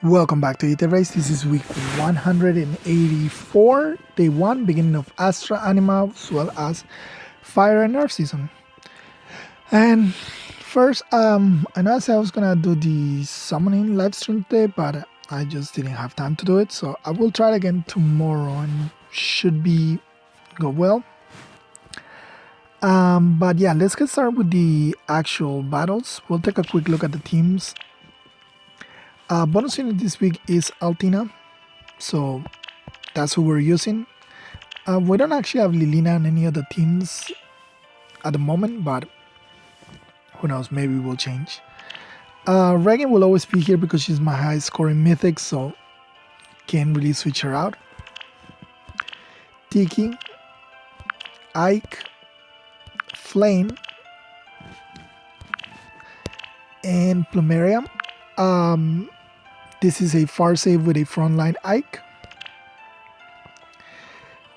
Welcome back to Aether Race. This is week 184, day 1, beginning of Astra Anima, as well as Fire and Earth season. And first, I know I said I was gonna do the summoning live stream today, but I just didn't have time to do it, so I will try it again tomorrow and should go well. But yeah, let's get started with the actual battles. We'll take a quick look at the teams. Bonus unit this week is Altina, so that's who we're using. We don't actually have Lilina on any other teams at the moment, but who knows, maybe we'll change. Regan will always be here because she's my high scoring mythic, so can't really switch her out. Tiki, Ike, Flame, and Plumeria. This is a far save with a frontline Ike.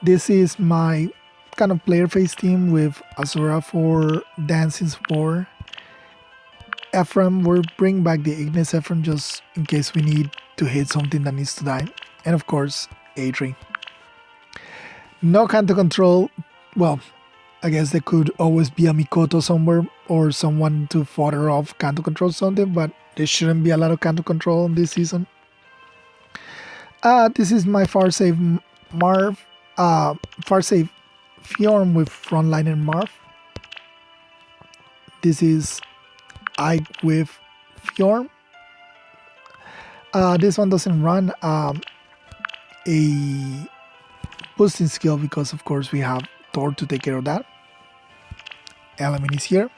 This is my kind of player face team with Azura for Dancing Spore. Ephraim, we're bringing back the Ignis Ephraim just in case we need to hit something that needs to die. And of course, Aether. No Kanto control. Well, I guess there could always be a Mikoto somewhere or someone to fodder off Kanto control something, but there shouldn't be a lot of Kanto control in this season. This is my far save Marv, far save Fjorm with frontline and Marv. This is Ike with Fjorm. This one doesn't run a boosting skill because of course we have Thor to take care of that. Element is here.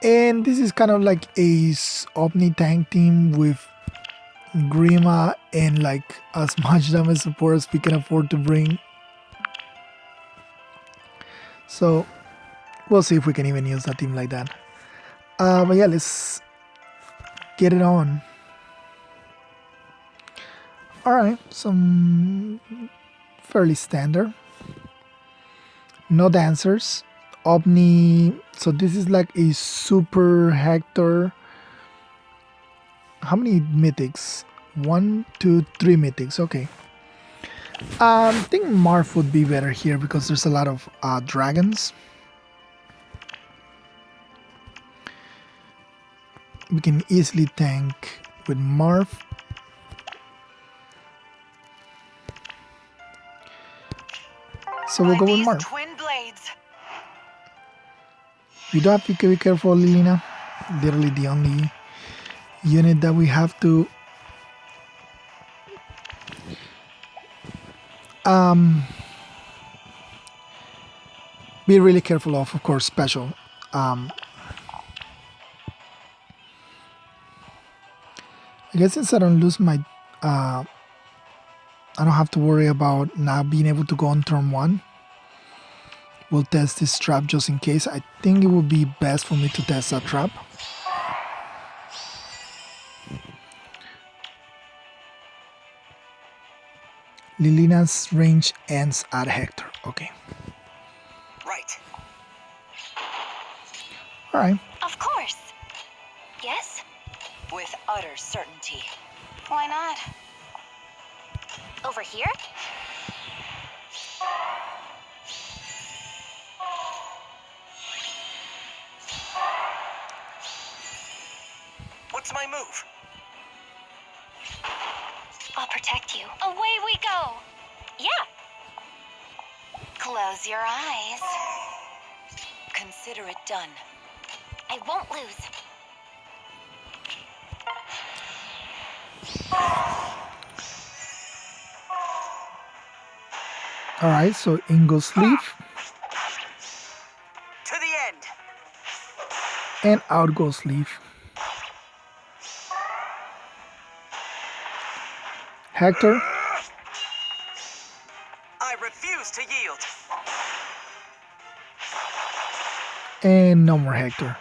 And this is kind of like a Omni tank team with Grima and like as much damage support as we can afford to bring. So we'll see if we can even use that team like that. But yeah, let's get it on. Alright, some fairly standard. No dancers. Omni, so this is like a super Hector. How many mythics? 1, 2, 3 mythics. Okay. I think Marth would be better here because there's a lot of dragons. We can easily tank with Marth. So we'll go with Marth. You do have to be careful, Lilina. Literally the only unit that we have to be really careful of course, special. I guess since I don't lose my I don't have to worry about not being able to go on turn 1. We'll test this trap just in case. I think it would be best for me to test that trap. Lilina's range ends at Hector. Okay. Right. Alright. Of course. Yes? With utter certainty. Why not? Over here? What's my move? I'll protect you. Away we go! Yeah. Close your eyes. Consider it done. I won't lose. Alright, so in goes Leaf. To the end. And out goes Leaf. Hector. I refuse to yield. And no more Hector.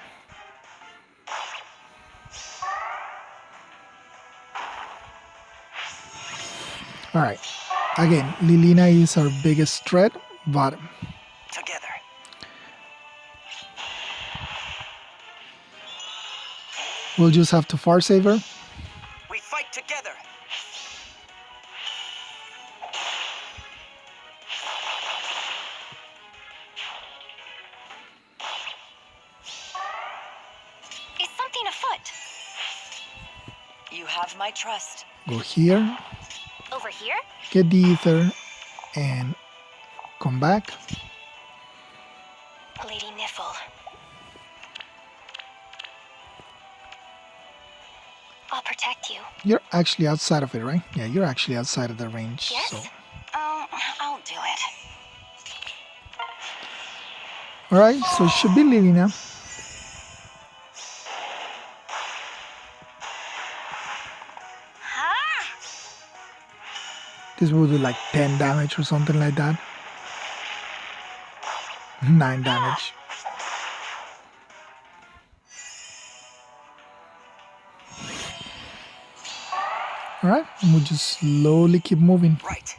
Alright. Again, Lilina is our biggest threat, but Together. we'll just have to far save her. something afoot. You have my trust. Go here, Over here? get the ether, and come back. Lady Niffle. I'll protect you. You're actually outside of it, right? Yeah, you're actually outside of the range. Yes? So, I'll do it. all right. So it should be Lily now. Ah! This will do like 10 damage or something like that. 9 damage. Alright, and we'll just slowly keep moving. Right.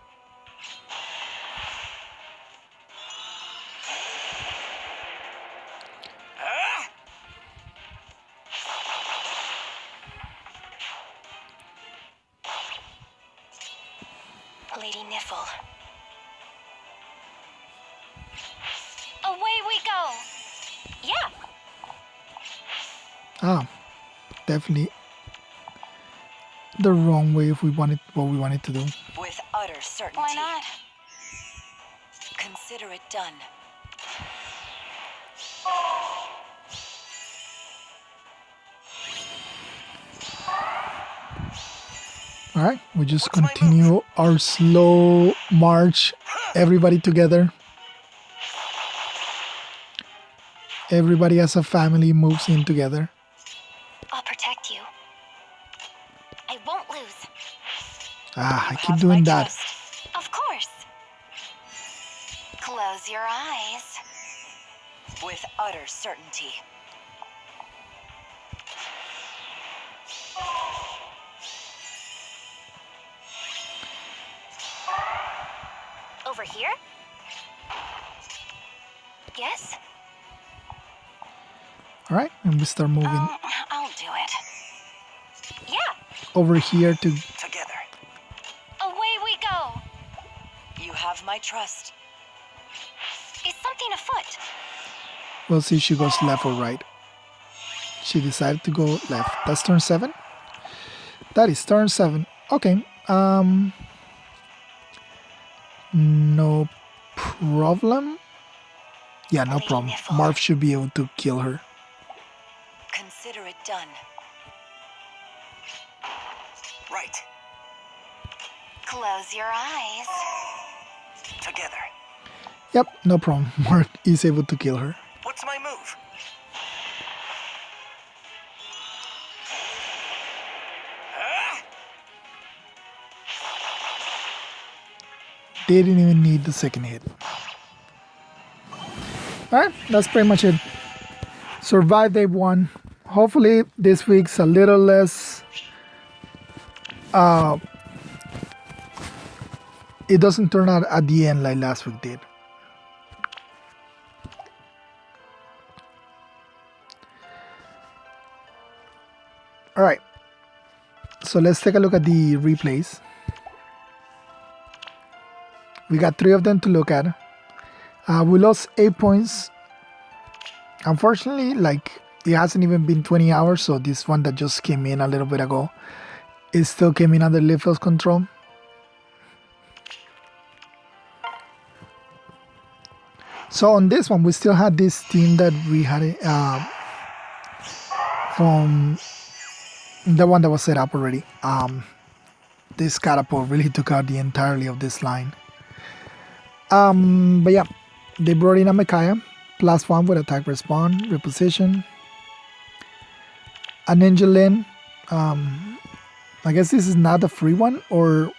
Lady Niffle. Away we go! Yeah! Ah, definitely the wrong way if we wanted what we wanted to do. With utter certainty. Why not? Consider it done. Alright, we just What's my continue our slow march, everybody together. Everybody as a family moves in together. I'll protect you. I won't lose. Ah, I You keep have doing my that. trust. Of course. Close your eyes. With utter certainty. Over here? Yes? Alright, and we start moving I'll do it. Yeah! over here to... Together. Away we go! You have my trust. Is something afoot? We'll see if she goes left or right. She decided to go left. That's turn 7? That is turn 7. Okay. No problem. Yeah, no problem. Marv should be able to kill her. Consider it done. Right. Close your eyes. Together. Yep, no problem. Marv is able to kill her. What's my move? Didn't even need the second hit. Alright, that's pretty much it. Survived day 1. Hopefully this week's a little less... it doesn't turn out at the end like last week did. Alright, so let's take a look at the replays. We got 3 of them to look at. We lost 8 points. Unfortunately, like, it hasn't even been 20 hours, so this one that just came in a little bit ago, it still came in under Little's control. So on this one, we still had this team that we had from the one that was set up already. This catapult really took out the entirety of this line. But yeah, they brought in a Micaiah, +1 with attack respawn, reposition. An Angelin, I guess this is not a free one, or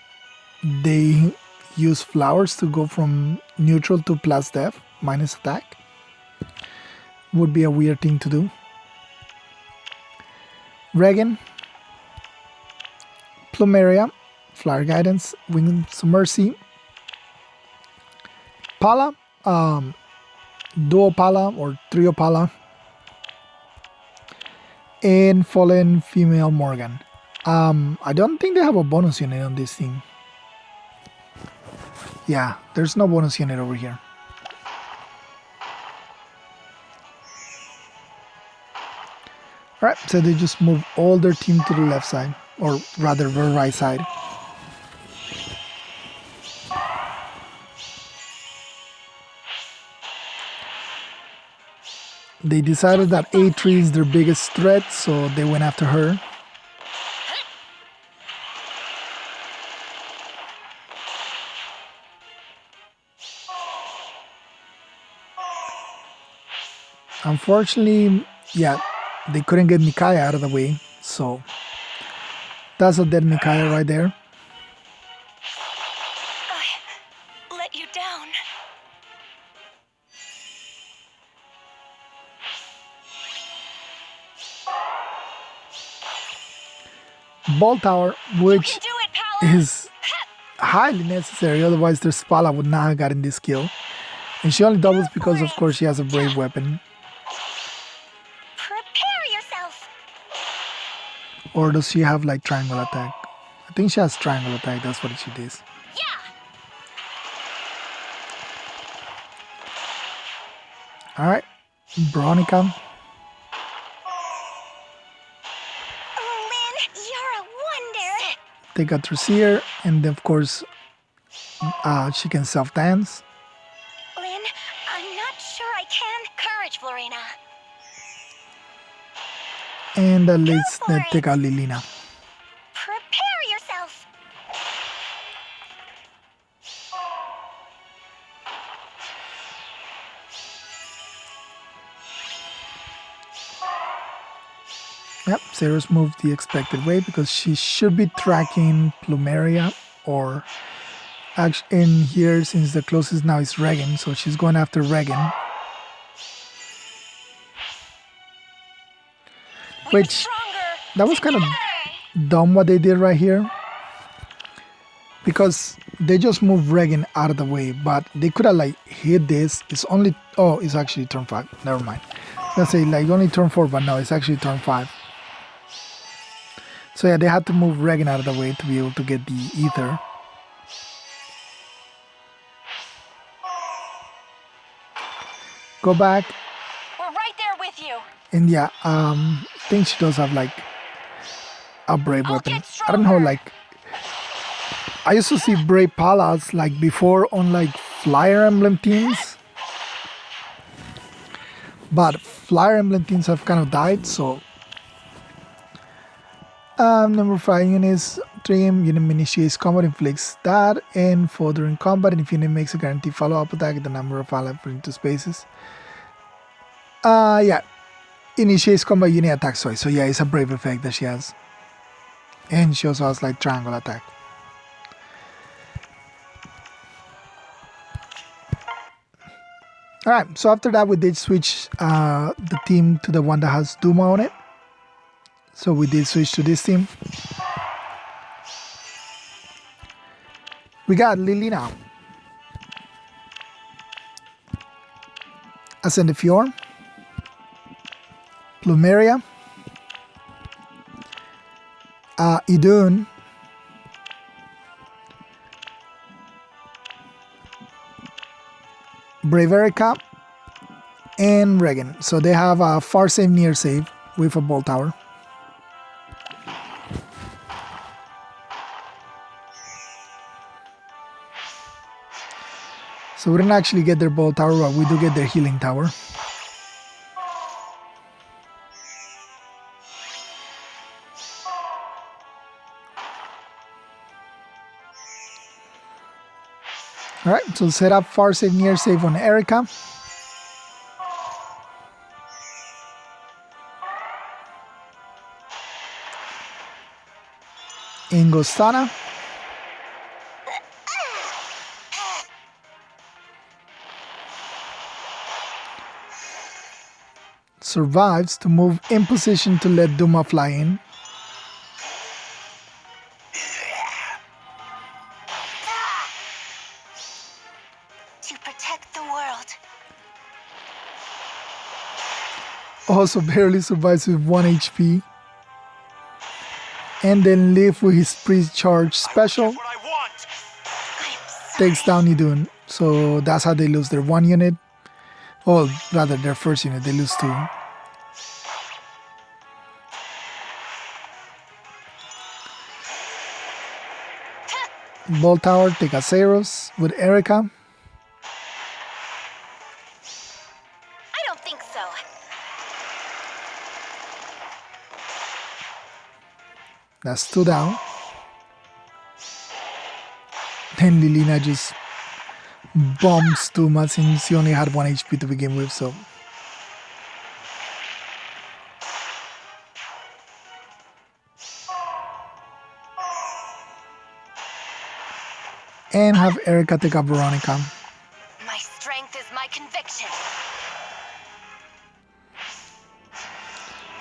they use flowers to go from neutral to +def, minus attack. Would be a weird thing to do. Regan, Plumeria, Flower Guidance, Wings of Mercy. Pala, Duo Pala or Trio Pala. And Fallen Female Morgan. I don't think they have a bonus unit on this team. Yeah, there's no bonus unit over here. Alright, so they just move all their team to the left side, or rather the right side. They decided that Aether is their biggest threat, so they went after her. Unfortunately, yeah, they couldn't get Micaiah out of the way, so that's a dead Micaiah right there. I let you down. Ball tower, which Do it, Paula. is highly necessary, otherwise their Spala would not have gotten this kill. And she only doubles because, of course, she has a brave weapon. Prepare yourself. Or does she have like triangle attack? I think she has triangle attack, that's what she does. Yeah. Alright, Veronica. Lynn, you're a wonder. Take out Tracier, and then, of course, she can self-dance. Lynn, I'm not sure I can. Courage, Florina. And let's for it. take out Lilina. Prepare yourself. Yep, Ceres moved the expected way because she should be tracking Plumeria, or actually in here, since the closest now is Regan, so she's going after Regan. Which, Stronger. that was kind of Together. dumb what they did right here. Because they just moved Regan out of the way, but they could have like hit this. It's only, oh, it's actually turn 5. Never mind. Let's say like only turn 4, but no, it's actually turn 5. So yeah, they had to move Regan out of the way to be able to get the Aether. Go back, We're right there with you. and yeah, I think she does have like a brave I'll weapon. get I don't know, stronger. like I used to see brave Palas like before on like Flyer Emblem teams, but Flyer Emblem teams have kind of died. So number 5 units. Trim unit initiates combat, inflicts that, and further in combat, and if unit makes a guaranteed follow-up attack, the number of allies put into spaces. Yeah, initiates combat, unit attacks twice. So yeah, it's a brave effect that she has, and she also has like triangle attack. All right, so after that we did switch the team to the one that has Duma on it. So we did switch to this team. We got Lilina, Ascended Fjord, Plumeria, Idun, Braverica, and Regan. So they have a far save, near save with a ball tower. So we didn't actually get their ball tower, but we do get their healing tower. Alright, so set up far save, near save on Erica. Ingostana. Survives to move in position to let Duma fly in. To protect the world. Also barely survives with 1 HP. And then live with his pre-charge special. What I want. Takes down Idun. So that's how they lose their 1 unit. Or rather their first unit, they lose 2. Bolt Tower, take a Zeros with Erica. I don't think so. That's 2 down. Then Lilina just bombs too much and she only had 1 HP to begin with, so. And have Erica take up Veronica. My strength is my conviction.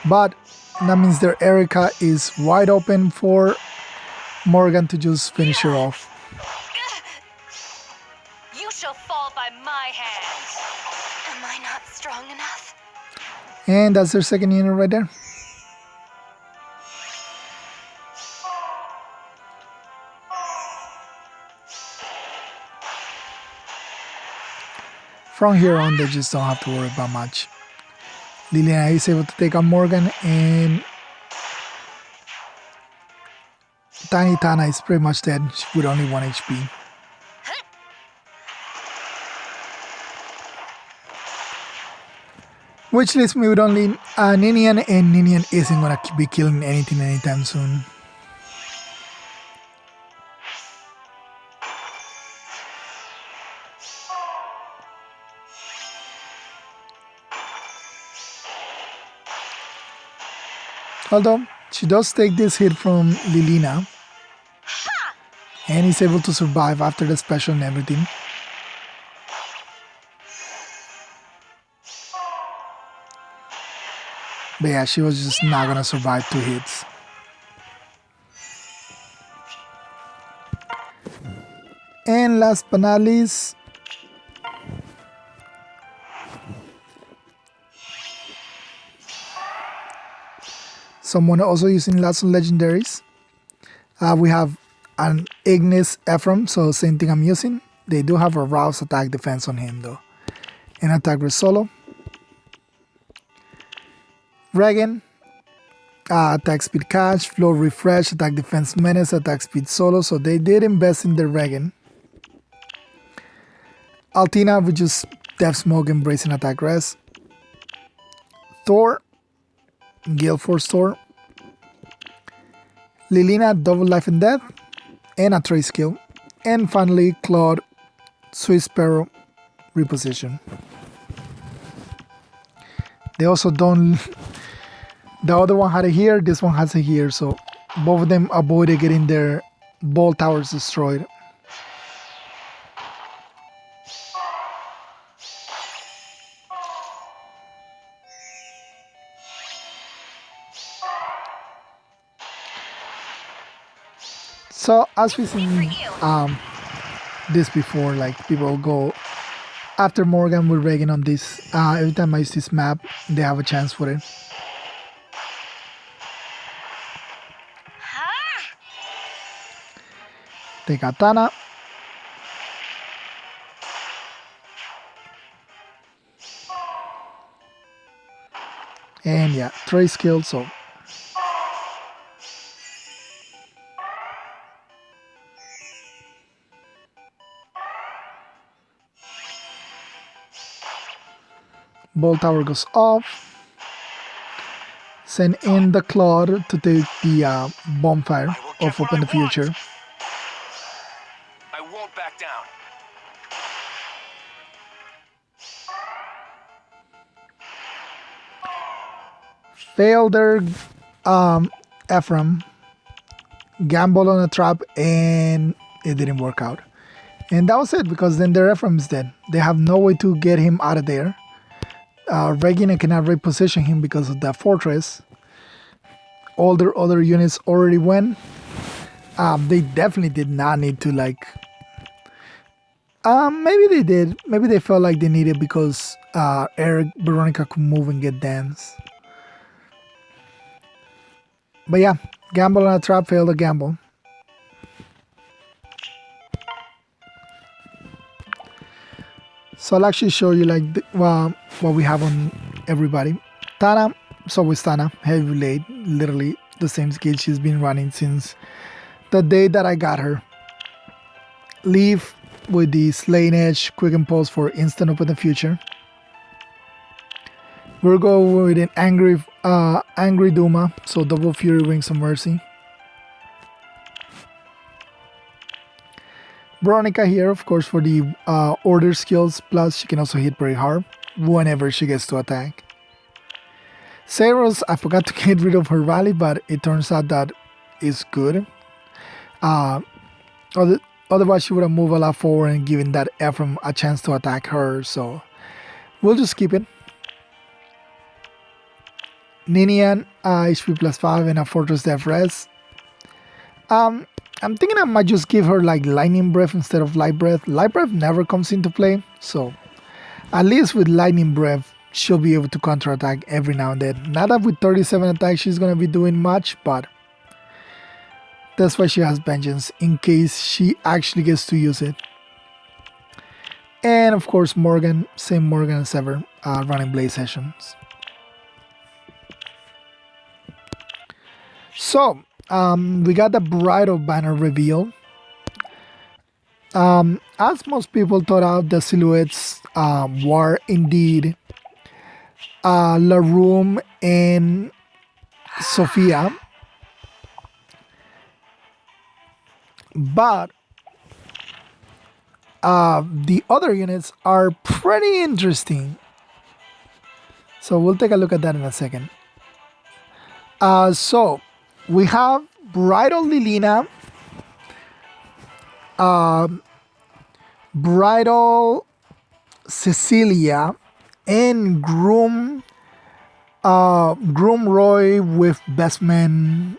But that means their Erica is wide open for Morgan to just finish her off. You shall fall by my hands. Am I not strong enough? And that's their second unit right there. From here on, they just don't have to worry about much. Liliana is able to take on Morgan, and Tiny Tana is pretty much dead with only 1 HP. Which leaves me with only Ninian, and Ninian isn't gonna be killing anything anytime soon. Although, she does take this hit from Lilina. And is able to survive after the special and everything. But yeah, she was just not gonna survive 2 hits. And last but not least, someone also using lots of legendaries. We have an Ignis Ephraim, so same thing I'm using. They do have a Rouse attack defense on him though. And attack with solo. Regan, attack speed catch, flow refresh, attack defense menace, attack speed solo, so they did invest in the Regan. Altina with just Death Smoke, embracing attack rest. Thor, Gale Force Thor. Lilina, double life and death, and a trace skill. And finally, Claude, Swiss Sparrow, reposition. They also don't. The other one had it here, this one has it here, so both of them avoided getting their ball towers destroyed. So as we've seen this before, like people go after Morgan with Reagan on this. Every time I use this map, they have a chance for it. Take Katana. And yeah, trace skill, so Ball Tower goes off. Send in the Claude to take the bonfire of Open the Future. I won't back down. Fail their Ephraim. Gamble on a trap, and it didn't work out. And that was it, because then their Ephraim is dead. They have no way to get him out of there. Regina cannot reposition him because of that fortress. All their other units already went. They definitely did not need to, like... maybe they did. Maybe they felt like they needed because Eric, Veronica could move and get dance. But yeah, gamble on a trap, failed a gamble. So I'll actually show you like what we have on everybody. Tana, so with Tana, heavy blade, literally the same skill she's been running since the day that I got her. leave with the Slain Edge Quick Impulse for instant up in the future. We'll go with an Angry Duma, so double Fury Wings of Mercy. Veronica here, of course, for the order skills, plus she can also hit very hard whenever she gets to attack. Ceros, I forgot to get rid of her rally, but it turns out that is good. Otherwise, she would have moved a lot forward and given that Ephraim a chance to attack her, so we'll just keep it. Ninian, HP plus 5 and a Fortress Def Res. I'm thinking I might just give her like Lightning Breath instead of Light Breath. Light Breath never comes into play, so at least with Lightning Breath, she'll be able to counterattack every now and then. Not that with 37 attacks she's going to be doing much, but that's why she has Vengeance, in case she actually gets to use it. And of course Morgan, same Morgan as ever, running Blaze Sessions. So, we got the Bridal Banner reveal. As most people thought out, the silhouettes were indeed Laroom and Sophia. But the other units are pretty interesting. So we'll take a look at that in a second. So we have Bridal Lilina, Bridal Cecilia, and Groom Roy with best man,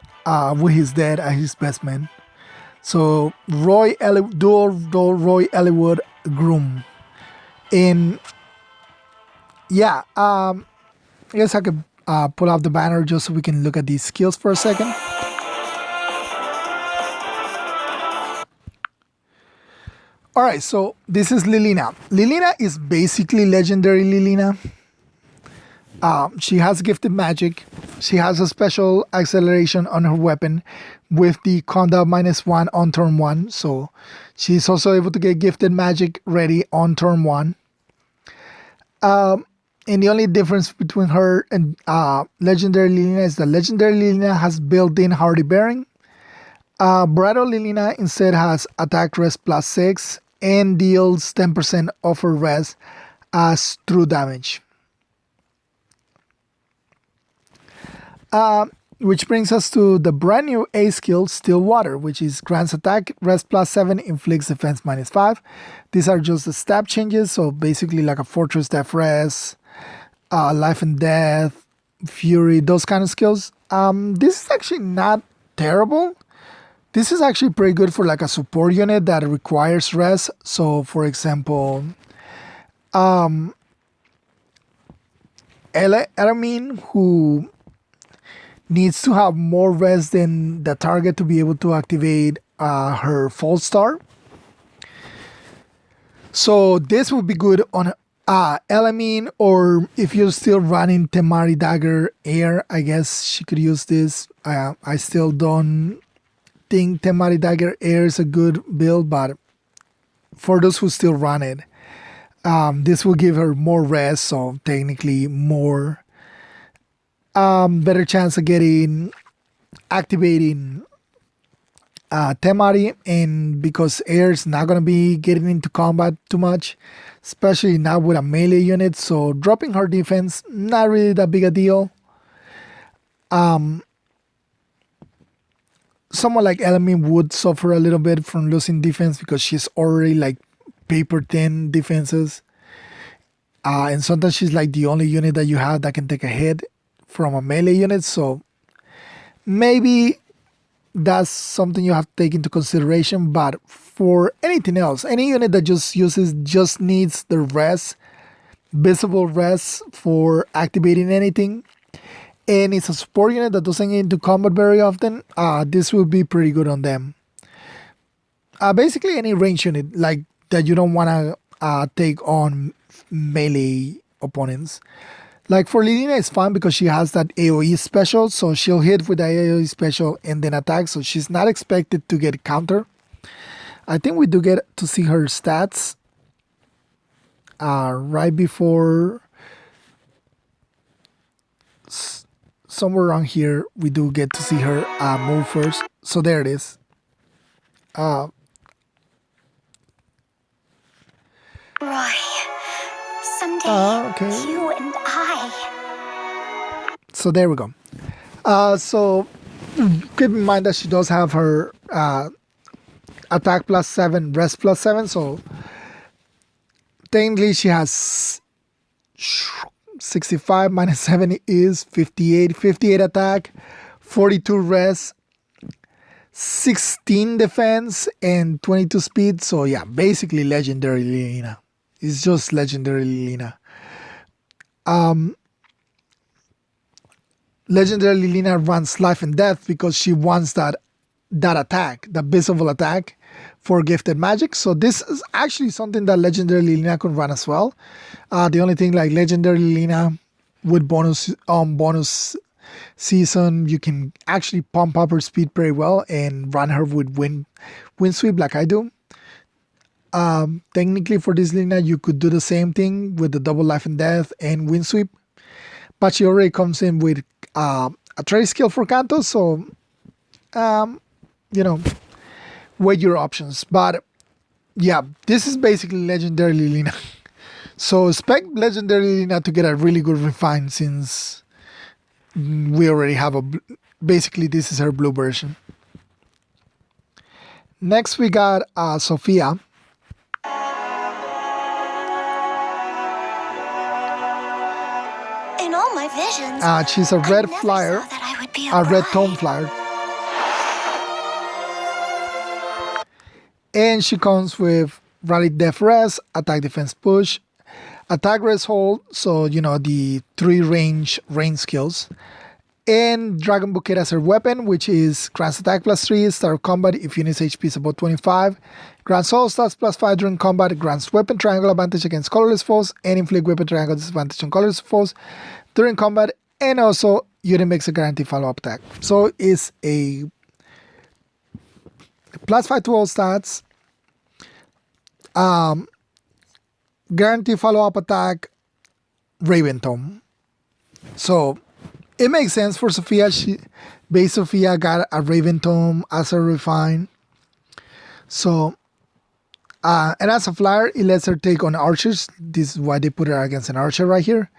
with his dad as his best man. So dual Roy Elliwood Groom. And yeah, I guess I could pull out the banner just so we can look at these skills for a second. Alright, so this is Lilina. Lilina is basically legendary Lilina. She has gifted magic. She has a special acceleration on her weapon with the Conda -1 on turn 1. So she's also able to get gifted magic ready on turn 1. And the only difference between her and Legendary Lilina is that Legendary Lilina has built-in Hardy Bearing. Bridal Lilina instead has attack rest plus 6 and deals 10% of her rest as true damage. Which brings us to the brand new A skill, Still Water, which is grants attack, rest plus 7, inflicts defense -5. These are just the stab changes, so basically like a Fortress Def Res, Life and Death, Fury, those kind of skills. This is actually not terrible. This is actually pretty good for like a support unit that requires rest. So for example, Elamine, who needs to have more rest than the target to be able to activate her False Star. So this would be good on Elamine, or if you're still running Temari Dagger Air, I guess she could use this. I still don't think Temari Dagger Air is a good build, but for those who still run it, this will give her more rest, so technically more better chance of activating Temari, and because air is not going to be getting into combat too much, especially not with a melee unit, so dropping her defense, not really that big a deal. Someone like Elamine would suffer a little bit from losing defense because she's already like paper thin defenses, and sometimes she's like the only unit that you have that can take a hit from a melee unit, so maybe that's something you have to take into consideration. But for anything else, any unit that just needs the rest, visible rest for activating anything, and it's a support unit that doesn't get into combat very often, this will be pretty good on them. Basically any range unit like that you don't want to take on melee opponents. Like for Lilina, it's fine because she has that AoE special, so she'll hit with the AoE special and then attack, so she's not expected to get counter. I think we do get to see her stats right before somewhere around here. We do get to see her move first. So there it is. Roy, someday Okay. you and I. So there we go. So keep in mind that she does have her attack +7, rest +7. So technically she has 65 minus 7 is 58. 58 attack, 42 rest, 16 defense, and 22 speed. So yeah, basically legendary Lilina. It's just legendary Lilina. Legendary Lilina runs life and death because she wants that attack, the visible attack for gifted magic. So this is actually something that legendary Lilina could run as well. The only thing, like legendary Lilina with bonus season, you can actually pump up her speed very well and run her with wind sweep like I do. Technically for this Lilina, you could do the same thing with the double life and death and wind sweep, but she already comes in with a trade skill for Kanto, so weigh your options. But yeah, this is basically legendary Lilina. So expect legendary Lilina to get a really good refine, since we already have basically this is her blue version. Next we got Sophia. In all my visions, She's a red never flyer, saw that I would be a red bride. tome flyer. And she comes with Rally Def Res, Attack Defense Push, Attack Res Hold, so the 3 range skills. And Dragon Bouquet as her weapon, which is grants attack +3, start of combat if unit's HP is about 25, grants soul stats +5 during combat, grants weapon triangle advantage against colorless foes, and inflict weapon triangle disadvantage on colorless foes during combat, and also unit makes a guaranteed follow-up attack. So it's a +5 to all stats, guaranteed follow-up attack, Raven Tome. So it makes sense for Sophia. Base Sophia got a Raven Tome as her refine. So, and as a flyer, it lets her take on archers. This is why they put her against an archer right here.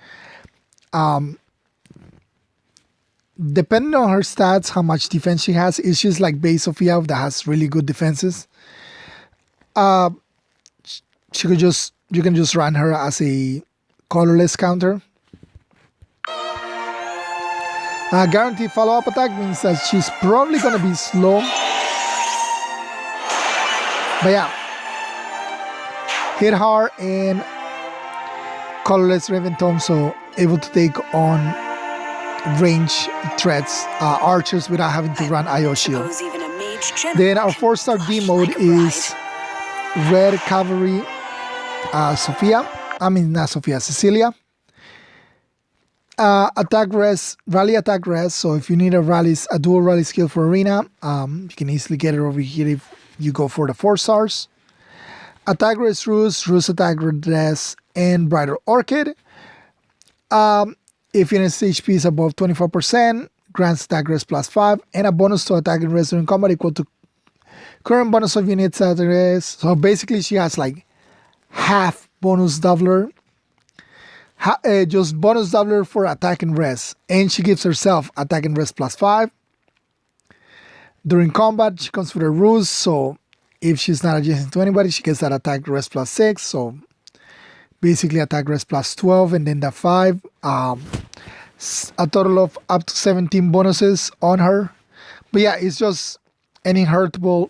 Depending on her stats, how much defense she has, if she's like base Sophia that has really good defenses, you can just run her as a colorless counter. Guaranteed follow-up attack means that she's probably going to be slow. But yeah. Hit hard and colorless Raven Tome, so able to take on range threats, archers, without having to run IO shield. Then our 4-star D mode is Red Cavalry Cecilia. Attack res, rally attack res. So if you need a dual rally skill for arena, you can easily get it over here if you go for the 4 stars. Attack res Ruse attack res, and Bridal Orchid. If unit's HP is above 24%, grants attack res +5, and a bonus to attack and res during combat equal to current bonus of units attack res. So basically she has like half bonus doubler. Just bonus doubler for attack and res, and she gives herself attack and res +5. During combat, she comes with a ruse, so if she's not adjacent to anybody, she gets that attack res +6. So basically attack res +12, and then the 5. A total of up to 17 bonuses on her. But yeah, it's just an inheritable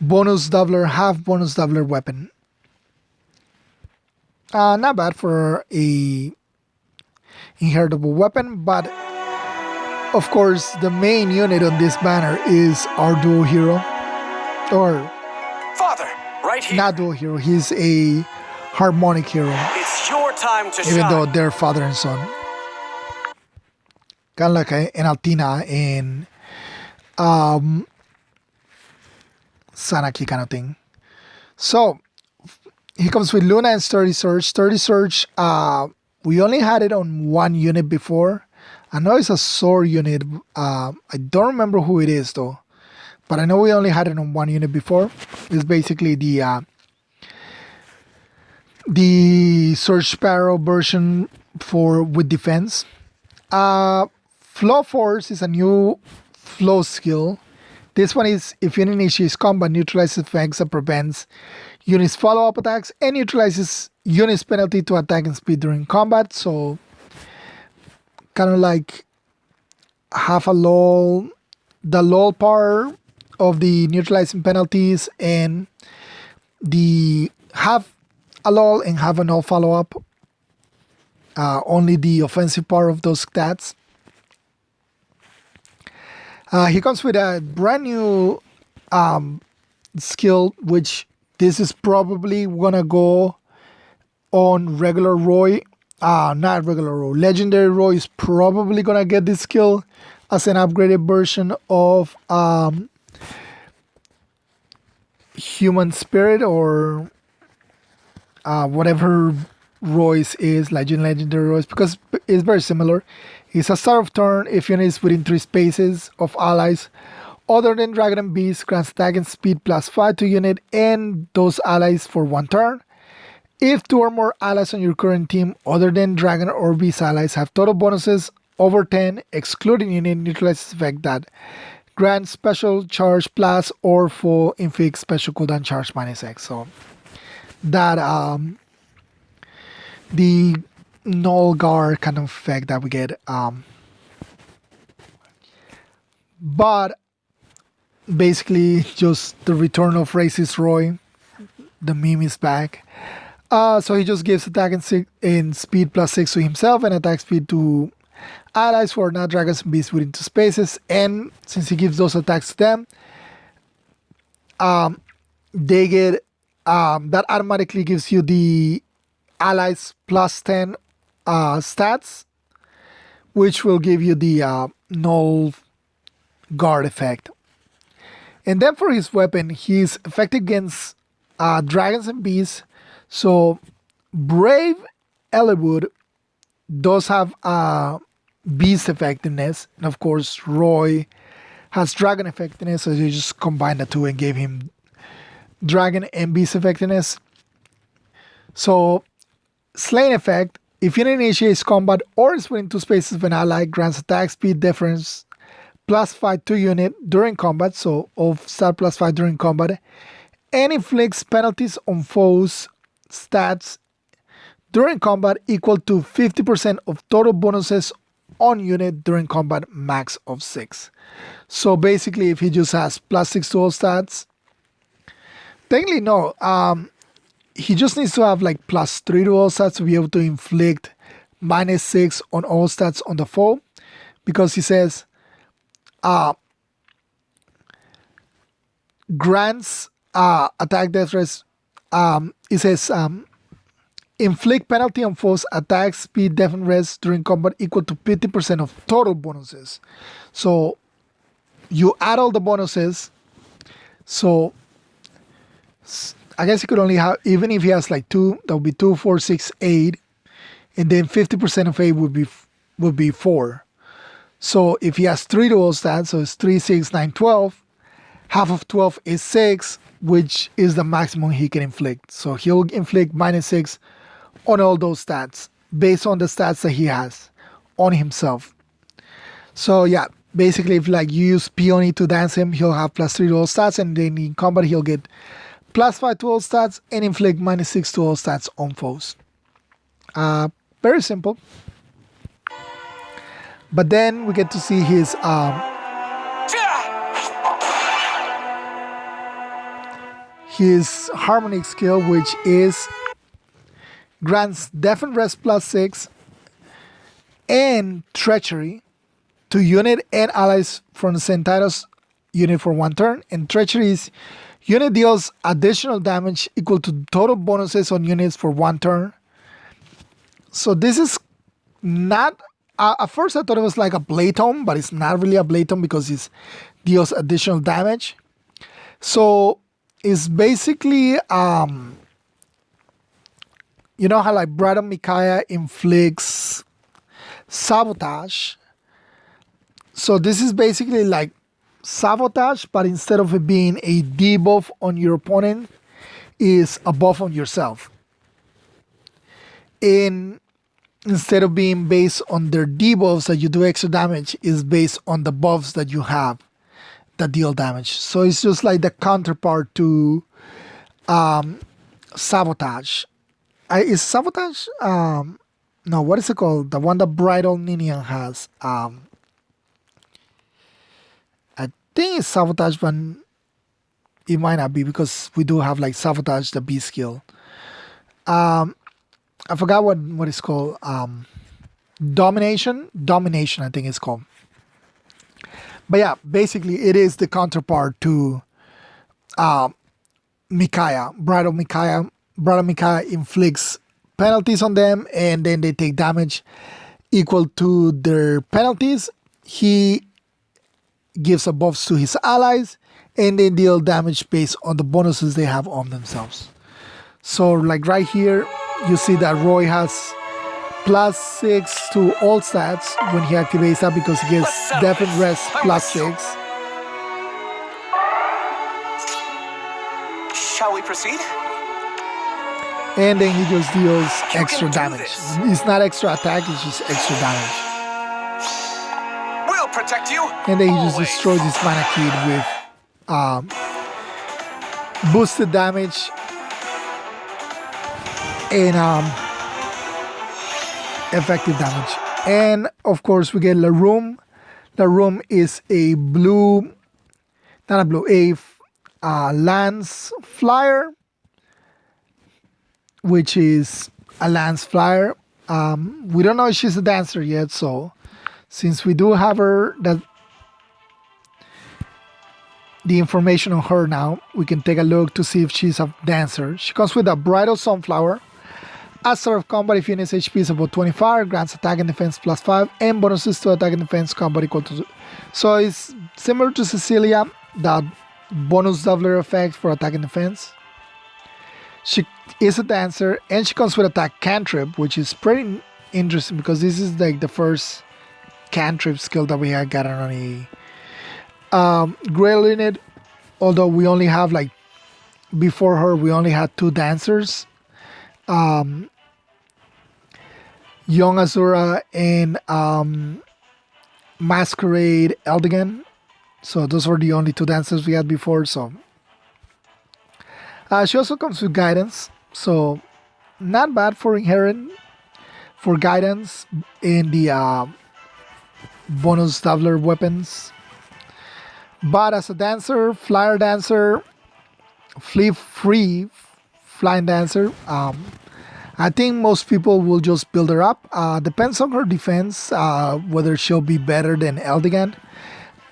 bonus doubler, half bonus doubler weapon. Not bad for a inheritable weapon, but of course the main unit on this banner is our duo hero. Or Father, right here. not duo hero, he's a harmonic hero. It's your time to Even shine. though they're father and son. Kind of like an Altina in Sanaki kind of thing. So he comes with Luna and Sturdy Surge. Sturdy Surge, we only had it on one unit before. I know it's a sword unit. I don't remember who it is though. But I know we only had it on one unit before. It's basically the Surge Sparrow version with defense. Flow Force is a new flow skill. This one is if unit initiates combat, neutralizes effects that prevents units follow-up attacks and neutralizes units penalty to attack and speed during combat. So kind of like half a lull, the lull part of the neutralizing penalties, and the half a lull and half a null follow-up. Only the offensive part of those stats. He comes with a brand new skill, which this is probably gonna go on regular Roy. Not regular Roy. Legendary Roy is probably gonna get this skill as an upgraded version of Human Spirit or whatever Royce is, legendary Royce, because it's very similar. It's a start of turn if units within 3 spaces of allies other than Dragon and Beast grants attack and speed +5 to unit and those allies for 1 turn. If 2 or more allies on your current team other than Dragon or Beast allies have total bonuses over 10, excluding unit neutralizes effect that grants special charge plus or full inflict special cooldown charge -X. So that the null guard kind of effect that we get. But basically just the return of Racist Roy. The meme is back. So he just gives attack and speed +6 to himself and attack speed to allies who are not dragons and beasts within 2 spaces. And since he gives those attacks to them, they get that automatically gives you the allies +10 stats, which will give you the null guard effect. And then for his weapon, he's effective against dragons and beasts. So Brave Eliwood does have beast effectiveness, and of course Roy has dragon effectiveness, so you just combine the two and gave him dragon and beast effectiveness. So Slain effect, if unit initiates combat or is within 2 spaces of an ally, grants attack speed difference +5 to unit during combat, so of stat +5 during combat, and inflicts penalties on foes stats during combat equal to 50% of total bonuses on unit during combat, max of 6. So basically if he just has +6 to all stats, technically no, he just needs to have like +3 to all stats to be able to inflict -6 on all stats on the foe, because he says grants attack death rest. It says inflict penalty on foes attack speed death and rest during combat equal to 50% of total bonuses. So you add all the bonuses. So I guess he could only have, even if he has like 2, that would be 2, 4, 6, 8, and then 50% of 8 would be 4. So if he has 3 to all stats, so it's 3, 6, 9, 12. Half of 12 is 6, which is the maximum he can inflict. So he'll inflict -6 on all those stats based on the stats that he has on himself. So yeah, basically if like you use Peony to dance him, he'll have +3 to all stats, and then in combat he'll get +5 to all stats and inflict -6 to all stats on foes. Very simple. But then we get to see his harmonic skill, which is grants Death and Rest +6 and Treachery to unit and allies from the Centaurus unit for 1 turn. And Treachery is unit deals additional damage equal to total bonuses on units for 1 turn. So this is not, at first I thought it was like a Blade Tome, but it's not really a Blade Tome because deals additional damage. So it's basically you know how like Bride of Micaiah inflicts sabotage. So this is basically like sabotage, but instead of it being a debuff on your opponent, is a buff on yourself. And instead of being based on their debuffs that you do extra damage, is based on the buffs that you have that deal damage. So it's just like the counterpart to sabotage. Is sabotage? No, what is it called? The one that Bridal Ninian has. I think it's sabotage, but it might not be because we do have like sabotage, the B skill. I forgot what it's called. Domination, I think it's called. But yeah, basically it is the counterpart to Micaiah. Bride of Micaiah inflicts penalties on them, and then they take damage equal to their penalties. He gives a buffs to his allies, and they deal damage based on the bonuses they have on themselves. So like right here, you see that Roy has +6 to all stats when he activates that because he gets Death and Rest +6. Shall we proceed? And then he just deals extra damage. It's not extra attack, it's just extra damage. We'll protect you. And then he just destroys this mana kid with boosted damage and effective damage. And of course we get Larum. Larum is a blue, not a blue, a lance flyer, which is a lance flyer. We don't know if she's a dancer yet, so since we do have her, that the information on her now, we can take a look to see if she's a dancer. She comes with a bridal sunflower. At start of combat, if unit's HP is about 25, grants attack and defense +5, and bonuses to attack and defense combat equal to 2. So it's similar to Cecilia, that bonus doubler effect for attack and defense. She is a dancer, and she comes with attack cantrip, which is pretty interesting because this is like the first cantrip skill that we had gotten on a Grail unit. Although we only have like, before her, we only had 2 dancers. Young Azura and Masquerade Eldigan. So those were the only 2 dancers we had before. So she also comes with guidance. So not bad for inherent, for guidance in the bonus doubler weapons. But as a dancer, flyer dancer, free flying dancer, I think most people will just build her up. Depends on her defense, whether she'll be better than Eldigan.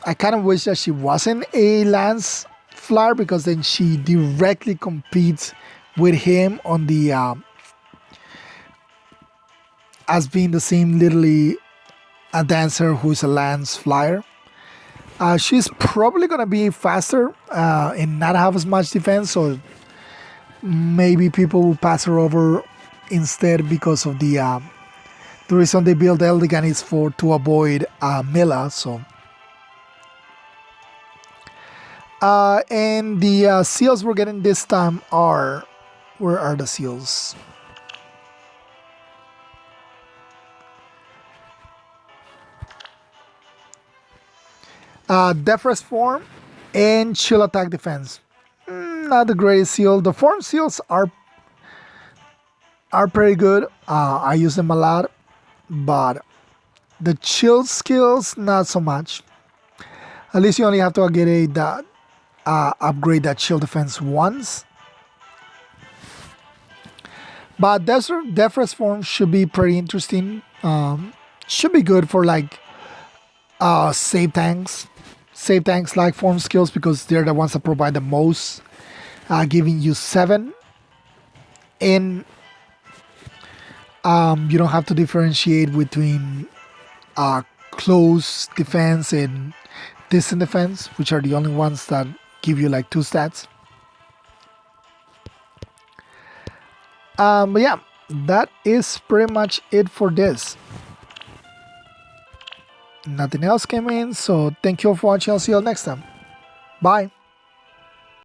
I kind of wish that she wasn't a lance flyer because then she directly competes with him on the as being the same, literally a dancer who's a lance flyer. She's probably gonna be faster and not have as much defense, so maybe people will pass her over instead because of the reason they build Eldigan is to avoid Mila. So and the seals we're getting this time are, where are the seals? Deathrest form and chill attack defense. Not the greatest seal. The form seals are pretty good. I use them a lot, but the chill skills not so much. At least you only have to get upgrade that chill defense once. But Deathrest form should be pretty interesting. Should be good for like save tanks like form skills because they're the ones that provide the most, giving you 7, and you don't have to differentiate between close defense and decent defense, which are the only ones that give you like 2 stats. But yeah, that is pretty much it for this. Nothing else came in, so thank you all for watching. I'll see you all next time. Bye.